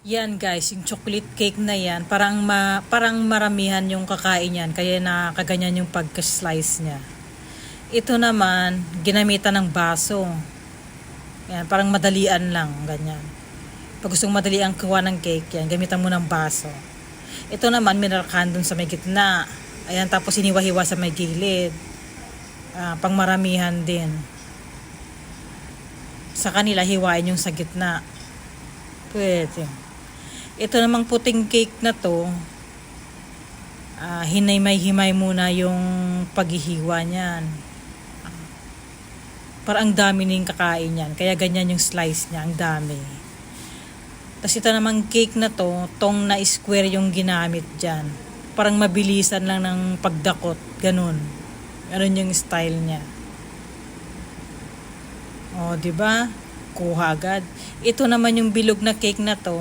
Yan guys, yung chocolate cake na yan, parang maramihan yung kakain yan, kaya nakaganyan yung pagka-slice niya. Ito naman, ginamitan ng baso. Yan, parang madalian lang, ganyan. Pag gustong madali ang kuha ng cake, yan, gamitan mo ng baso. Ito naman, minarkahan dun sa may gitna. Ayan, tapos hiniwa-hiwa sa may gilid. Pang maramihan din. Sa kanila, hiwain yung sa gitna. Pwede. Ito namang puting cake na to, hinay-himay muna yung paghihiwa niyan. Parang ang dami ning kakain yan. Kaya ganyan yung slice niya, ang dami. Tapos ito namang cake na to, tong na square yung ginamit dyan. Parang mabilisan lang ng pagdakot. Ganun. Ganun yung style niya. O, diba? Kuha agad. Ito naman yung bilog na cake na to,